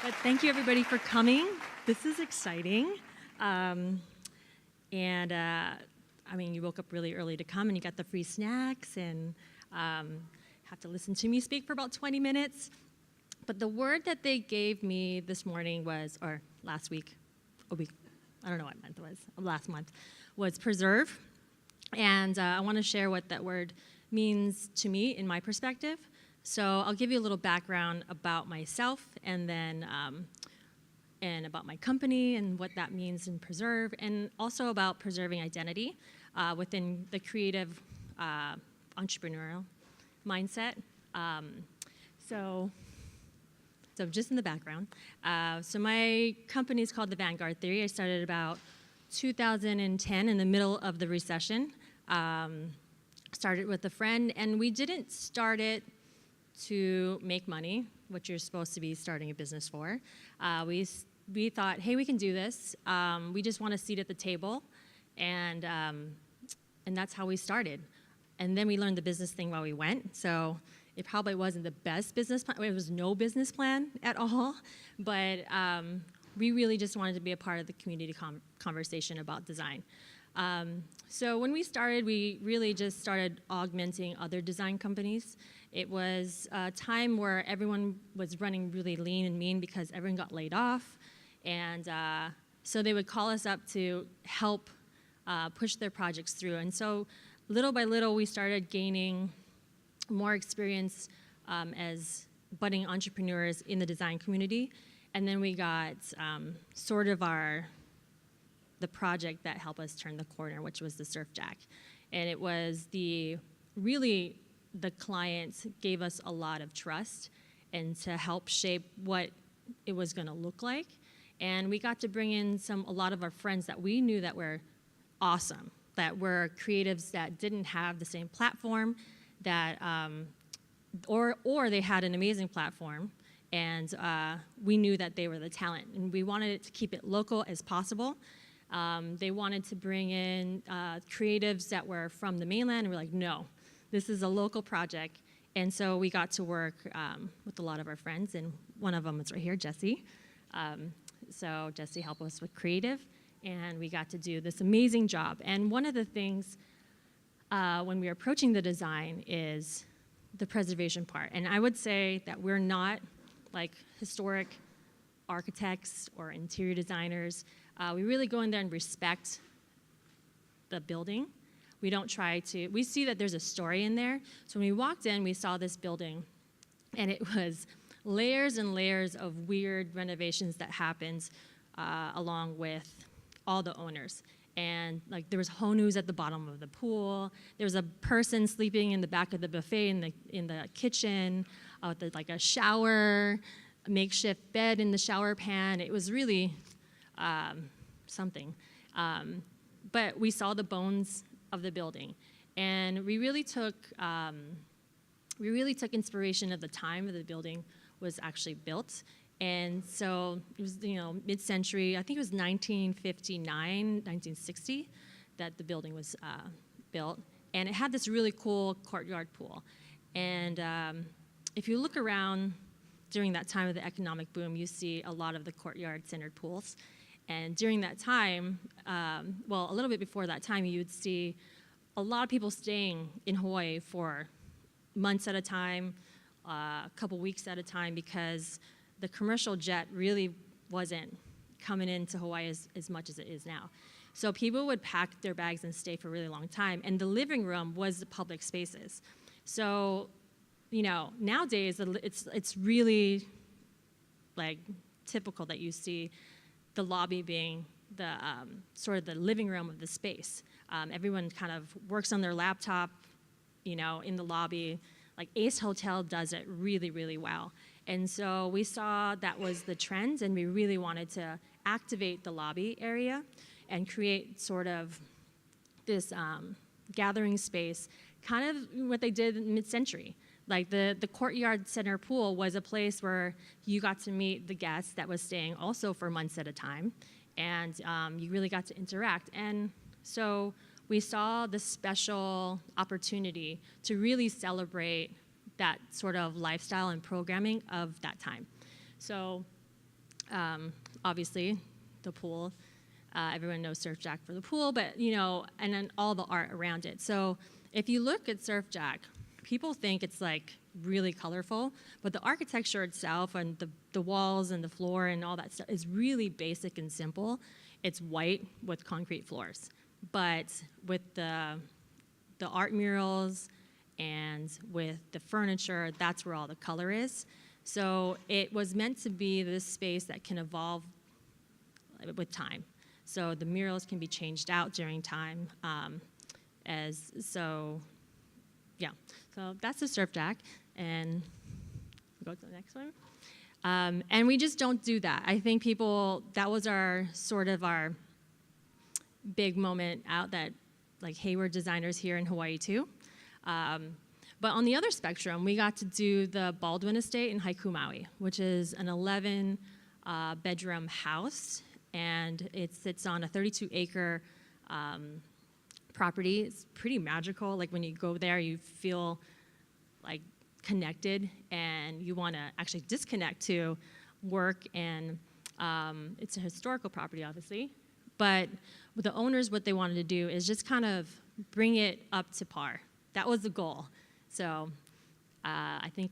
But thank you, everybody, for coming. This is exciting. You woke up really early to come, and you got the free snacks, and have to listen to me speak for about 20 minutes. But the word that they gave me this morning or last week, I don't know what month it was, last month, was preserve. And I want to share what that word means to me in my perspective. So I'll give you a little background about myself, and then and about my company and what that means in preserve, and also about preserving identity within the creative entrepreneurial mindset. So just in the background. So my company is called the Vanguard Theory. I started about 2010 in the middle of the recession. Started with a friend, and we didn't start it to make money, what you're supposed to be starting a business for. We thought, hey, we can do this. We just want a seat at the table, and that's how we started. And then we learned the business thing while we went. So it probably wasn't the best business plan. It was no business plan at all, but we really just wanted to be a part of the community conversation about design. So when we started, we really just started augmenting other design companies. It was a time where everyone was running really lean and mean because everyone got laid off. And so they would call us up to help push their projects through. And so little by little, we started gaining more experience as budding entrepreneurs in the design community. And then we got sort of the project that helped us turn the corner, which was the Surf Jack. And it was the clients gave us a lot of trust and to help shape what it was going to look like. And we got to bring in a lot of our friends that we knew that were awesome, that were creatives that didn't have the same platform, that or they had an amazing platform, and we knew that they were the talent. And we wanted it to keep it local as possible. They wanted to bring in creatives that were from the mainland, and we're like, no, this is a local project. And so we got to work with a lot of our friends, and one of them is right here, Jesse. So Jesse helped us with creative, and we got to do this amazing job. And one of the things when we were approaching the design is the preservation part. And I would say that we're not like historic architects or interior designers. We really go in there and respect the building. We don't we see that there's a story in there. So when we walked in, we saw this building, and it was layers and layers of weird renovations that happened along with all the owners. And like there was honus at the bottom of the pool. There was a person sleeping in the back of the buffet in the kitchen, with like a shower, a makeshift bed in the shower pan. It was really something. But we saw the bones of the building, and we really took inspiration of the time that the building was actually built. And so it was, mid-century. I think it was 1959, 1960 that the building was built, and it had this really cool courtyard pool. And if you look around during that time of the economic boom, you see a lot of the courtyard-centered pools. And during that time, a little bit before that time, you would see a lot of people staying in Hawaii for months at a time, a couple weeks at a time, because the commercial jet really wasn't coming into Hawaii as much as it is now. So people would pack their bags and stay for a really long time, and the living room was the public spaces. So, nowadays it's really like typical that you see the lobby being the sort of the living room of the space. Everyone kind of works on their laptop, in the lobby. Like Ace Hotel does it really, really well. And so we saw that was the trend, and we really wanted to activate the lobby area and create sort of this gathering space, kind of what they did in mid-century. Like the courtyard center pool was a place where you got to meet the guests that was staying also for months at a time, and you really got to interact. And so we saw the special opportunity to really celebrate that sort of lifestyle and programming of that time. So Obviously, the pool. Everyone knows Surf Jack for the pool, but and then all the art around it. So if you look at Surf Jack, people think it's like really colorful, but the architecture itself and the walls and the floor and all that stuff is really basic and simple. It's white with concrete floors, but with the art murals and with the furniture, that's where all the color is. So it was meant to be this space that can evolve with time. So the murals can be changed out during time. So that's the Surf Jack. And go to the next one. And we just don't do that. I think that was our big moment out that, like, hey, we're designers here in Hawaii too. But on the other spectrum, we got to do the Baldwin Estate in Haiku, Maui, which is an 11-bedroom house, and it sits on a 32-acre property. It's pretty magical. Like, when you go there, you feel like connected, and you want to actually disconnect to work. And it's a historical property, obviously, but with the owners, what they wanted to do is just kind of bring it up to par. That was the goal. So I think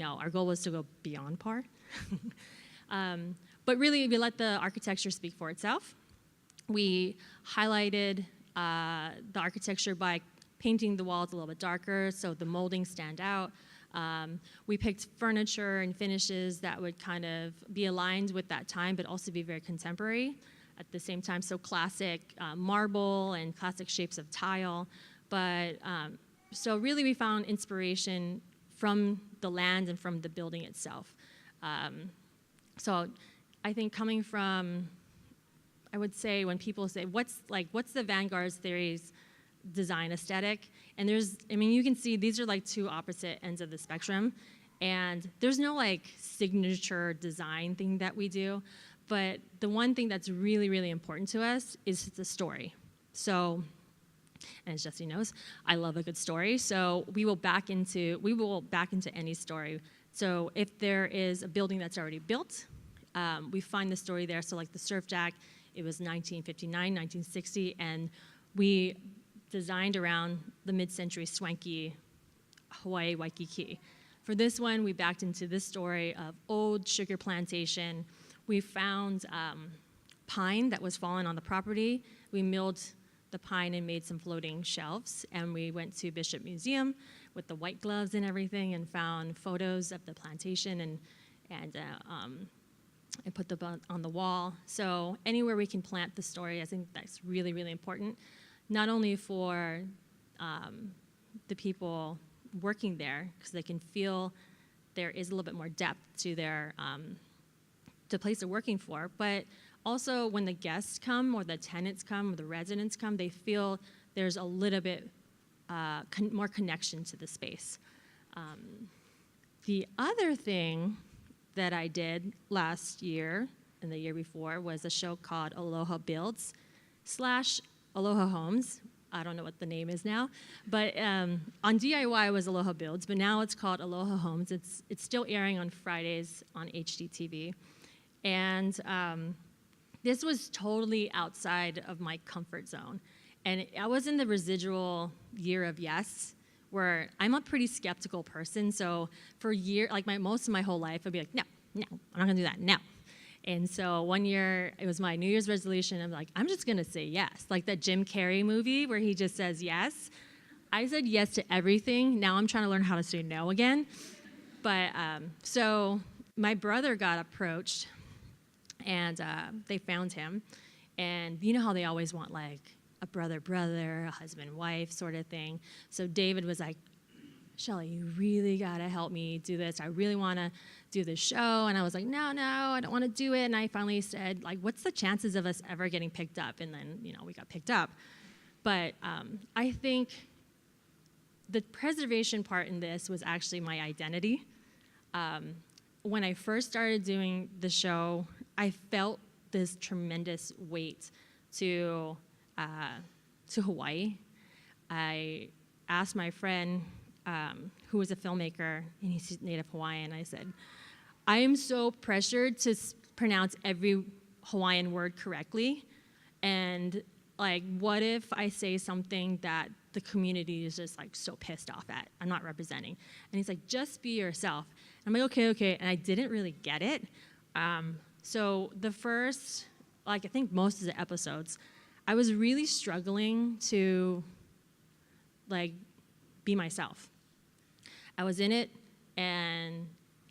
our goal was to go beyond par. But really, we let the architecture speak for itself. We highlighted the architecture by painting the walls a little bit darker so the moldings stand out. We picked furniture and finishes that would kind of be aligned with that time, but also be very contemporary at the same time. So classic marble and classic shapes of tile. But so really, we found inspiration from the land and from the building itself. So I think coming from, I would say, when people say, what's the Vanguard Theory's design aesthetic? And you can see these are like two opposite ends of the spectrum. And there's no like signature design thing that we do. But the one thing that's really, really important to us is the story. So, and as Jesse knows, I love a good story. So we will back into any story. So if there is a building that's already built, we find the story there. So like the Surf Jack, it was 1959, 1960, and we designed around the mid-century swanky Hawaii Waikiki. For this one, we backed into this story of old sugar plantation. We found pine that was fallen on the property. We milled the pine and made some floating shelves, and we went to Bishop Museum with the white gloves and everything and found photos of the plantation and put them on the wall. So anywhere we can plant the story, I think that's really, really important, not only for the people working there, because they can feel there is a little bit more depth to their the place they're working for, but also when the guests come or the tenants come or the residents come, they feel there's a little bit more connection to the space. The other thing that I did last year and the year before was a show called Aloha Builds / Aloha Homes. I don't know what the name is now, but on DIY it was Aloha Builds, but now it's called Aloha Homes. It's still airing on Fridays on HDTV. And this was totally outside of my comfort zone. And I was in the residual year of yes, where I'm a pretty skeptical person. So for most of my whole life, I'd be like, no, I'm not gonna do that, no. And so one year, it was my New Year's resolution. I'm like, I'm just gonna say yes. Like that Jim Carrey movie where he just says yes. I said yes to everything. Now I'm trying to learn how to say no again. But so my brother got approached, and they found him. And you know how they always want like a brother, a husband-wife sort of thing. So David was like, Shelly, you really gotta help me do this. I really wanna do this show. And I was like, no, I don't wanna do it. And I finally said, like, what's the chances of us ever getting picked up? And then, we got picked up. But I think the preservation part in this was actually my identity. When I first started doing the show, I felt this tremendous weight to Hawaii. I asked my friend, who was a filmmaker, and he's Native Hawaiian, I said, I am so pressured to pronounce every Hawaiian word correctly? And like, what if I say something that the community is just like so pissed off at? I'm not representing. And he's like, just be yourself. And I'm like, okay. And I didn't really get it. So the first, like I think most of the episodes, I was really struggling to like be myself. I was in it and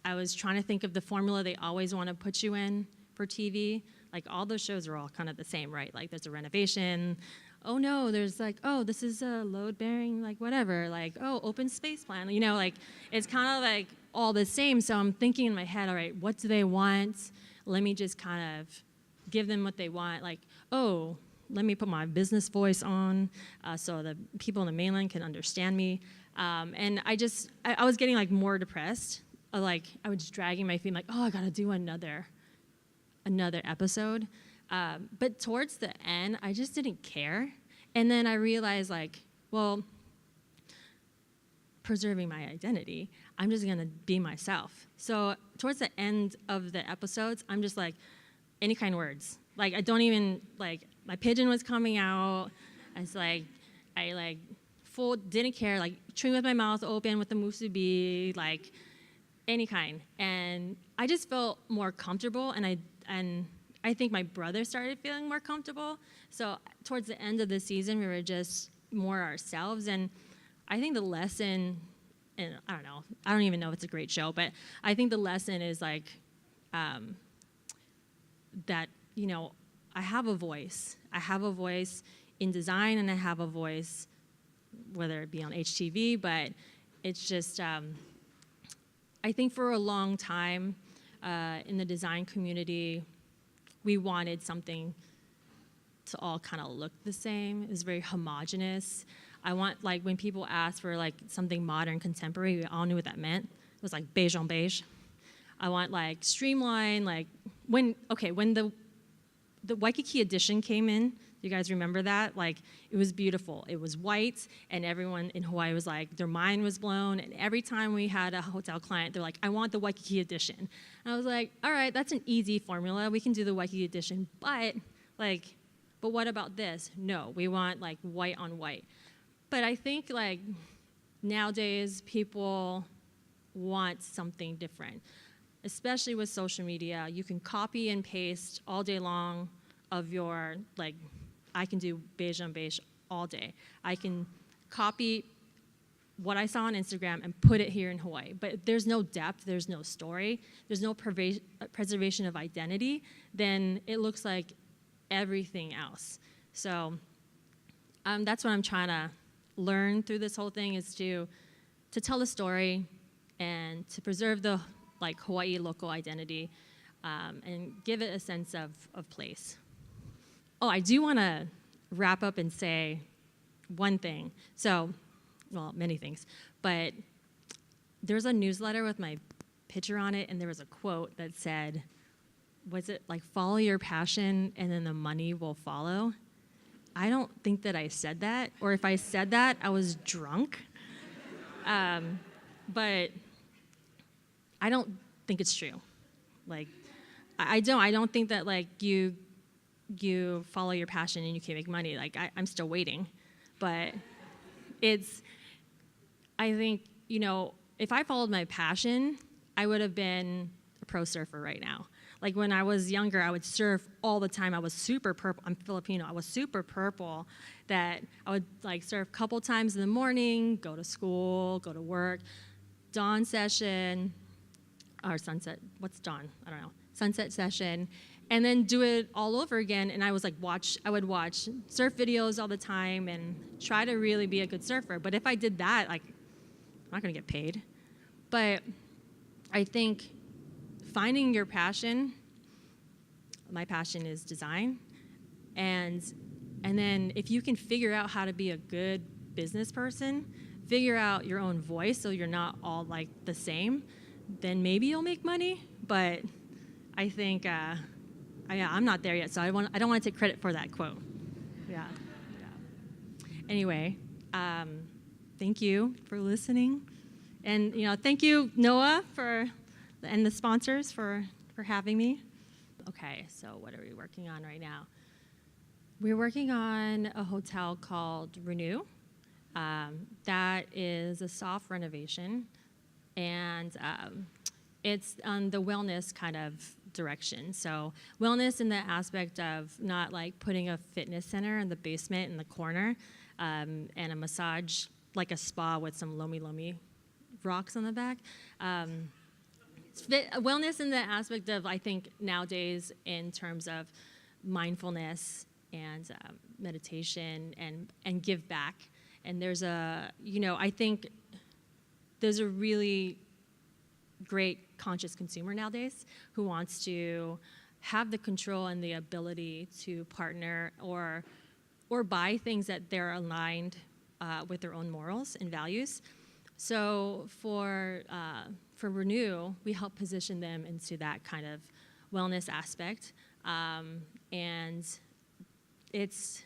I was trying to think of the formula they always want to put you in for TV. Like all those shows are all kind of the same, right? Like there's a renovation. Oh no, there's like, oh, this is a load bearing, like whatever. Like, oh, open space plan. You know, like it's kind of like all the same. So I'm thinking in my head, all right, what do they want? Let me just kind of give them what they want. Like, oh, let me put my business voice on so the people in the mainland can understand me. And I was getting like more depressed. Like I was just dragging my feet like, oh, I gotta do another episode. But towards the end, I just didn't care. And then I realized like, well, preserving my identity, I'm just gonna be myself. So towards the end of the episodes, I'm just like, any kind of words. Like I don't even, like my pigeon was coming out. It's like, I like full, didn't care, like chewing with my mouth open with the musubi, like any kind. And I just felt more comfortable, and I think my brother started feeling more comfortable. So towards the end of the season, we were just more ourselves. And I think the lesson, and I don't even know if it's a great show, but I think the lesson is like that, you know, I have a voice. I have a voice in design, and I have a voice, whether it be on HTV, but it's just, I think for a long time in the design community, we wanted something to all kind of look the same. It was very homogenous. I want, like, when people ask for, like, something modern, contemporary, we all knew what that meant. It was, like, beige on beige. I want, like, streamline, like, when the Waikiki edition came in, you guys remember that? Like, it was beautiful. It was white, and everyone in Hawaii was like, their mind was blown, and every time we had a hotel client, they're like, I want the Waikiki edition. And I was like, all right, that's an easy formula. We can do the Waikiki edition, but what about this? No, we want, like, white on white. But I think, like, nowadays, people want something different, especially with social media. You can copy and paste all day long of your, like, I can do beige on beige all day. I can copy what I saw on Instagram and put it here in Hawaii. But there's no depth, there's no story, there's no preservation of identity, then it looks like everything else. So that's what I'm trying to learn through this whole thing, is to tell a story and to preserve the, like, Hawaii local identity and give it a sense of place. Oh, I do want to wrap up and say one thing. So, well, many things, but there's a newsletter with my picture on it, and there was a quote that said, was it like, follow your passion and then the money will follow? I don't think that I said that, or if I said that, I was drunk. But I don't think it's true. Like, I don't think that, like, you follow your passion and you can make money. Like, I'm still waiting. But I think, you know, if I followed my passion, I would have been a pro surfer right now. Like, when I was younger, I would surf all the time. I was super purple. I'm Filipino. I was super purple, that I would, like, surf a couple times in the morning, go to school, go to work, dawn session, or sunset. What's dawn? I don't know. Sunset session, and then do it all over again. And I was like, I would watch surf videos all the time and try to really be a good surfer. But if I did that, like, I'm not gonna get paid. But I think finding your passion, my passion is design, and then if you can figure out how to be a good business person, figure out your own voice so you're not all, like, the same, then maybe you'll make money. But I think I'm not there yet, so I don't want to take credit for that quote. Yeah. Anyway, thank you for listening, and, you know, thank you, Noah, and the sponsors for having me. Okay, so what are we working on right now? We're working on a hotel called Renew. That is a soft renovation, and it's on the wellness kind of direction. So wellness in the aspect of not like putting a fitness center in the basement in the corner, and a massage, like a spa with some lomi rocks on the back. Wellness in the aspect of, I think, nowadays in terms of mindfulness and meditation and give back. And there's I think there's a really great conscious consumer nowadays who wants to have the control and the ability to partner or buy things that they're aligned with their own morals and values. So for Renew, we help position them into that kind of wellness aspect, and it's,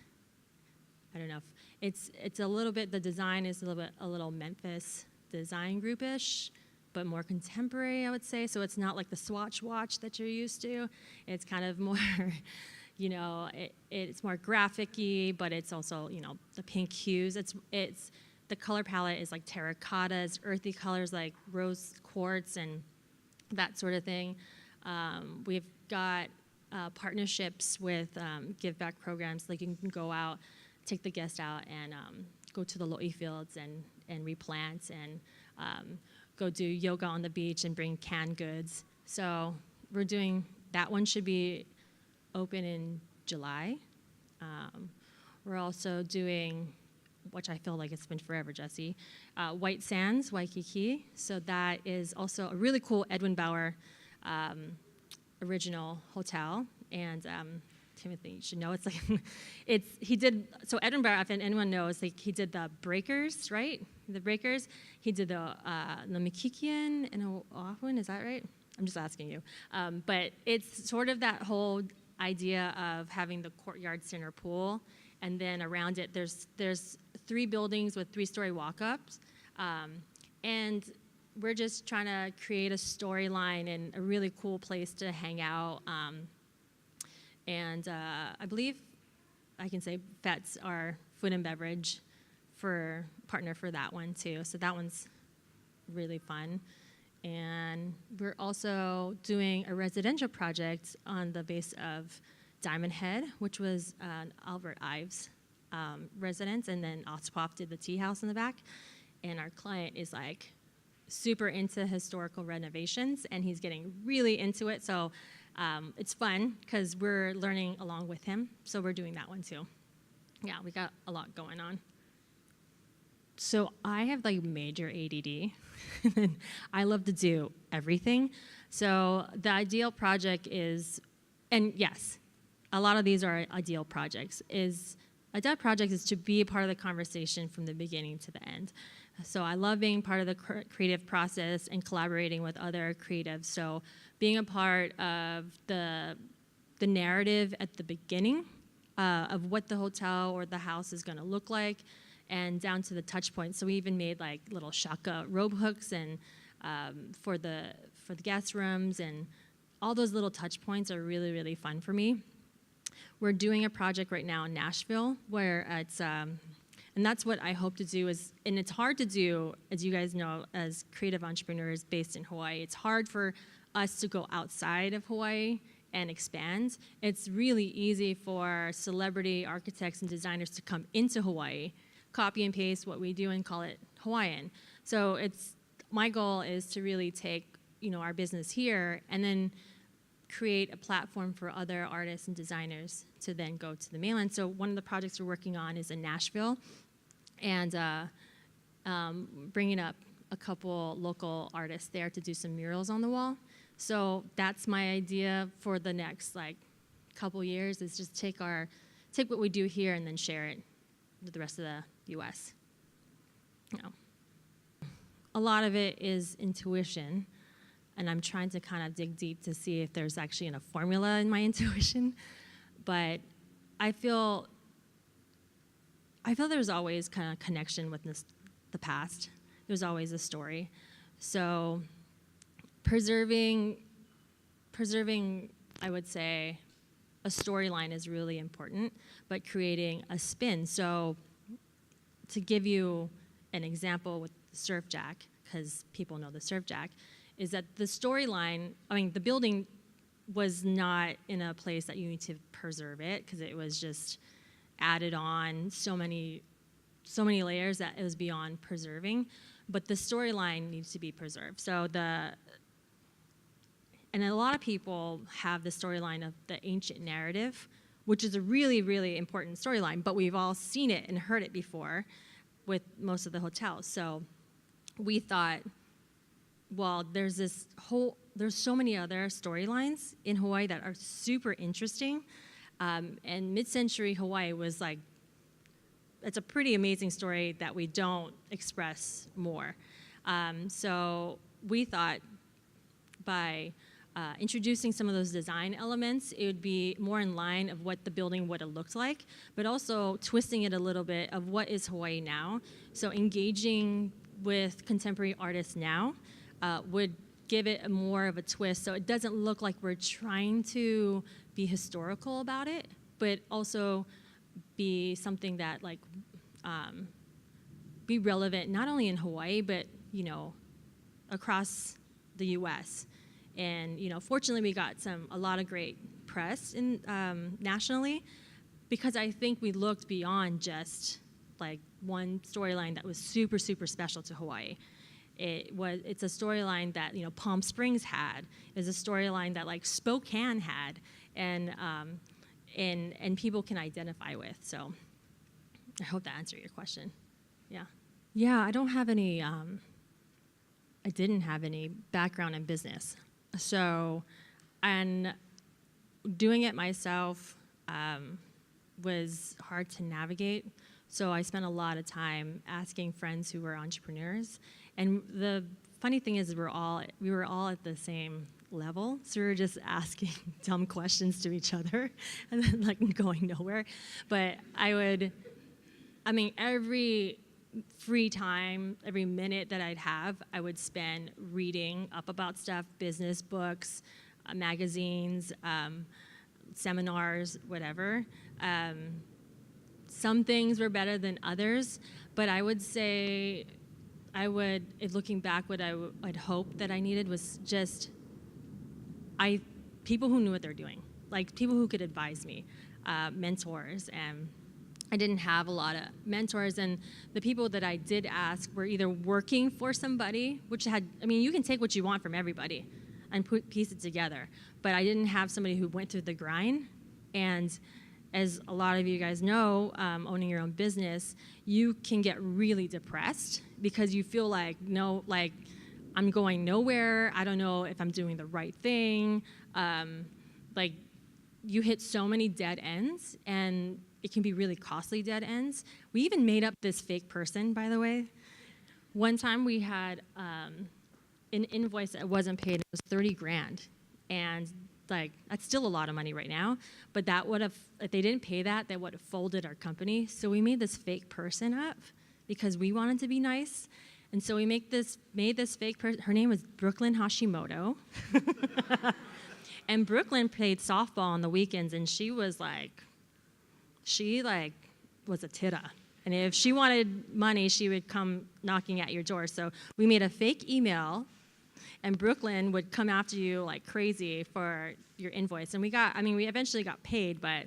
I don't know, it's a little bit, the design is a little Memphis design groupish, but more contemporary, I would say. So it's not like the Swatch watch that you're used to. It's kind of more, it's more graphic-y, but it's also, the pink hues. It's the color palette is like terracottas, earthy colors like rose quartz and that sort of thing. We've got partnerships with give back programs, like you can go out, take the guest out and go to the lo'i fields and replant and go do yoga on the beach and bring canned goods. So we're doing, that one should be open in July. We're also doing, which I feel like it's been forever, Jesse, White Sands, Waikiki. So that is also a really cool Edwin Bauer original hotel. And Timothy, you should know, it's like, he did, so Edwin Bauer, if anyone knows, like he did the Breakers, right? The Breakers. He did the Makikian and Oahuan, is that right? I'm just asking you. But it's sort of that whole idea of having the courtyard center pool, and then around it there's 3 buildings with 3-story walk-ups, and we're just trying to create a storyline and a really cool place to hang out. And I believe I can say Vets are food and beverage for partner for that one too. So that one's really fun. And we're also doing a residential project on the base of Diamond Head, which was an Albert Ives residence, and then Ospop did the tea house in the back. And our client is like super into historical renovations, and he's getting really into it. So it's fun because we're learning along with him. So we're doing that one too. Yeah, we got a lot going on. So I have like major ADD. I love to do everything. So the ideal project is, and yes, a lot of these are ideal projects, ideal project is to be a part of the conversation from the beginning to the end. So I love being part of the creative process and collaborating with other creatives. So being a part of the narrative at the beginning of what the hotel or the house is going to look like, and down to the touch points. So we even made like little shaka robe hooks and for the guest rooms, and all those little touch points are really, really fun for me. We're doing a project right now in Nashville where it's, and that's what I hope to do is, and it's hard to do, as you guys know, as creative entrepreneurs based in Hawaii. It's hard for us to go outside of Hawaii and expand. It's really easy for celebrity architects and designers to come into Hawaii, copy and paste what we do and call it Hawaiian. So my goal is to really take, our business here and then create a platform for other artists and designers to then go to the mainland. So one of the projects we're working on is in Nashville, and bringing up a couple local artists there to do some murals on the wall. So that's my idea for the next couple years, is just take what we do here and then share it with the rest of the U.S. A lot of it is intuition, and I'm trying to kind of dig deep to see if there's actually a formula in my intuition. But I feel there's always kind of connection with the past. There's always a story. So preserving I would say a storyline is really important, but creating a spin. So to give you an example with the surf jack, because people know the surf jack, is that the storyline, I mean, the building was not in a place that you need to preserve it, because it was just added on so many layers that it was beyond preserving. But the storyline needs to be preserved. So and a lot of people have the storyline of the ancient narrative, which is a really, really important storyline, but we've all seen it and heard it before with most of the hotels. So we thought, well, there's so many other storylines in Hawaii that are super interesting. And mid-century Hawaii was like, it's a pretty amazing story that we don't express more. So we thought by introducing some of those design elements, it would be more in line of what the building would have looked like, but also twisting it a little bit of what is Hawaii now. So engaging with contemporary artists now would give it more of a twist, so it doesn't look like we're trying to be historical about it, but also be something that like be relevant not only in Hawaii, but across the U.S. And fortunately, we got a lot of great press in nationally, because I think we looked beyond just like one storyline that was super, super special to Hawaii. It's a storyline that Palm Springs had. It's a storyline that like Spokane had, and people can identify with. So I hope that answered your question. Yeah. I don't have any. I didn't have any background in business, so and doing it myself was hard to navigate. So I spent a lot of time asking friends who were entrepreneurs. And the funny thing is we were all at the same level, so we were just asking dumb questions to each other and then like going nowhere. But every free time, every minute that I'd have, I would spend reading up about stuff, business books, magazines, seminars, whatever. Some things were better than others, but I would say looking back, what I'd hope that I needed was just people who knew what they're doing, like people who could advise me, mentors. And I didn't have a lot of mentors, and the people that I did ask were either working for somebody, you can take what you want from everybody and piece it together, but I didn't have somebody who went through the grind. And as a lot of you guys know, owning your own business, you can get really depressed because you feel like, I'm going nowhere. I don't know if I'm doing the right thing. You hit so many dead ends, and it can be really costly dead ends. We even made up this fake person, by the way. One time we had an invoice that wasn't paid. It was $30,000, and that's still a lot of money right now, but that would have, if they didn't pay that would have folded our company. So we made this fake person up because we wanted to be nice. And so we made this fake person. Her name was Brooklyn Hashimoto. And Brooklyn played softball on the weekends, and she was a tita. And if she wanted money, she would come knocking at your door. So we made a fake email, and Brooklyn would come after you like crazy for your invoice. And we eventually got paid, but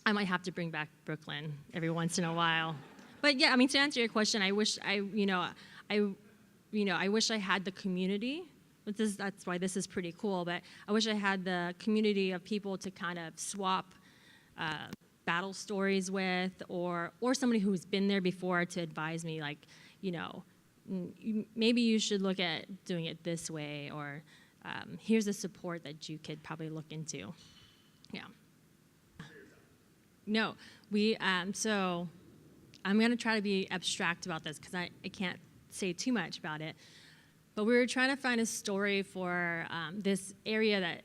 I might have to bring back Brooklyn every once in a while. But yeah, to answer your question, I wish I wish I had the community. That's why this is pretty cool. But I wish I had the community of people to kind of swap battle stories with, or somebody who's been there before to advise me, maybe you should look at doing it this way, or here's a support that you could probably look into. Yeah. No, so I'm going to try to be abstract about this because I can't say too much about it. But we were trying to find a story for this area that,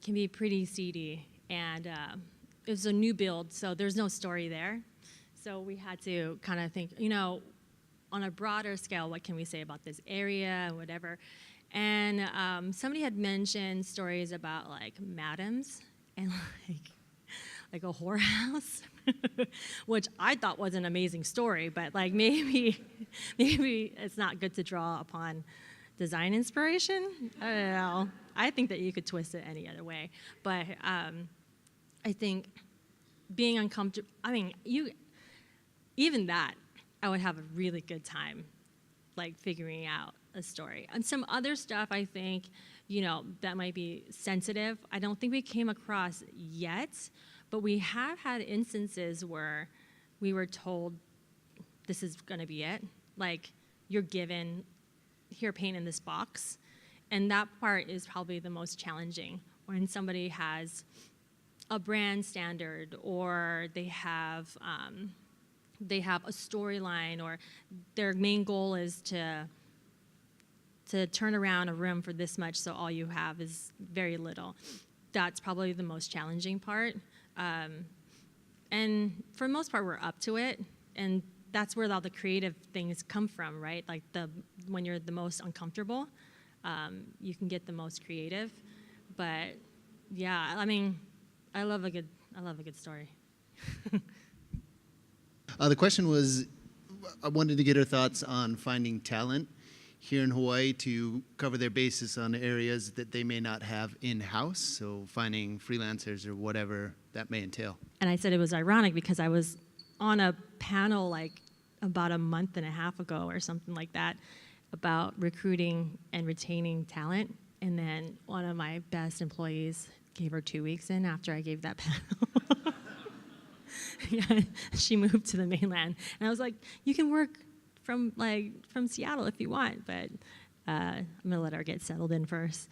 can be pretty seedy. And it was a new build, so there's no story there. So we had to kind of think, on a broader scale, what can we say about this area and whatever. And somebody had mentioned stories about like madams and like a whorehouse, which I thought was an amazing story, but like maybe it's not good to draw upon design inspiration. I don't know. I think that you could twist it any other way, but I think being uncomfortable. I mean, even that, I would have a really good time, like figuring out a story. And some other stuff, I think, that might be sensitive. I don't think we came across yet, but we have had instances where we were told this is going to be it. Like, you're given, here, paint in this box. And that part is probably the most challenging, when somebody has a brand standard, or they have a storyline, or their main goal is to turn around a room for this much, so all you have is very little. That's probably the most challenging part. And for the most part, we're up to it, and that's where all the creative things come from, right? Like when you're the most uncomfortable, you can get the most creative. But yeah, I mean, I love a good story. The question was, I wanted to get her thoughts on finding talent here in Hawaii to cover their bases on areas that they may not have in-house, so finding freelancers or whatever that may entail. And I said it was ironic because I was on a panel like about a month and a half ago or something like that about recruiting and retaining talent, and then one of my best employees gave her 2 weeks in after I gave that panel. Yeah, she moved to the mainland, and I was like, "You can work from Seattle if you want, but I'm gonna let her get settled in first."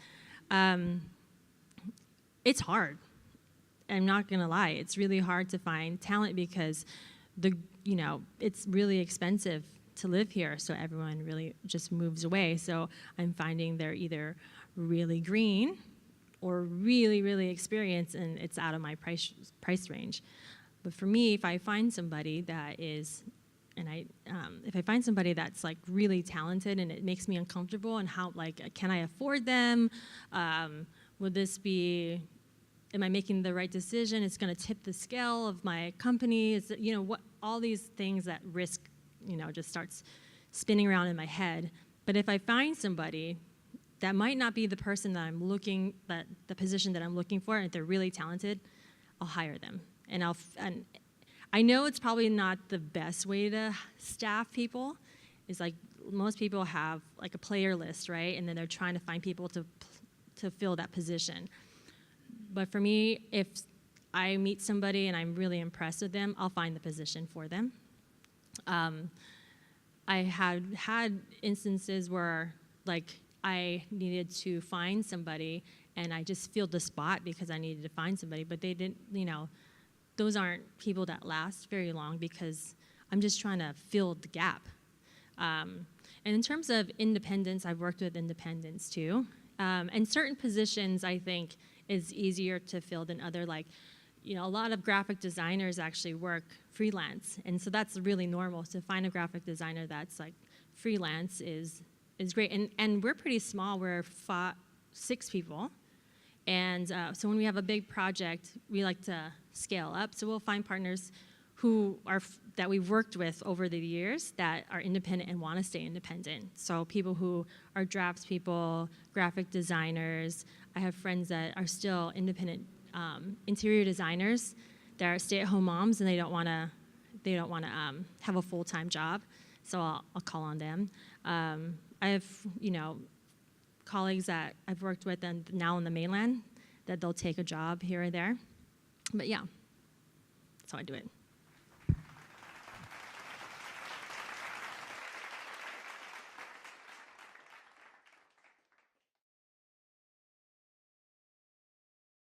It's hard. I'm not gonna lie; it's really hard to find talent because it's really expensive to live here, so everyone really just moves away. So I'm finding they're either really green or really, really experienced, and it's out of my price range. But for me, if I find somebody that is, if I find somebody that's like really talented and it makes me uncomfortable, and how, like, can I afford them? Would this be, am I making the right decision? It's going to tip the scale of my company. Is what all these things that risk, just starts spinning around in my head. But if I find somebody that might not be the person that the position that I'm looking for, and if they're really talented, I'll hire them. And I know it's probably not the best way to staff people. It's like most people have like a player list, right? And then they're trying to find people to fill that position. But for me, if I meet somebody and I'm really impressed with them, I'll find the position for them. I had instances where like I needed to find somebody and I just filled the spot because I needed to find somebody, but they didn't, those aren't people that last very long because I'm just trying to fill the gap. And in terms of independents, I've worked with independents too. And certain positions I think is easier to fill than other, like, a lot of graphic designers actually work freelance. And so that's really normal. To find a graphic designer that's like freelance is great. And we're pretty small. We're 6 people. And so when we have a big project, we like to scale up. So we'll find partners that we've worked with over the years that are independent and want to stay independent. So people who are draftspeople, graphic designers. I have friends that are still independent interior designers that are stay-at-home moms, and they don't want to have a full-time job. So I'll call on them. I have colleagues that I've worked with and now on the mainland that they'll take a job here or there. But yeah, that's how I do it.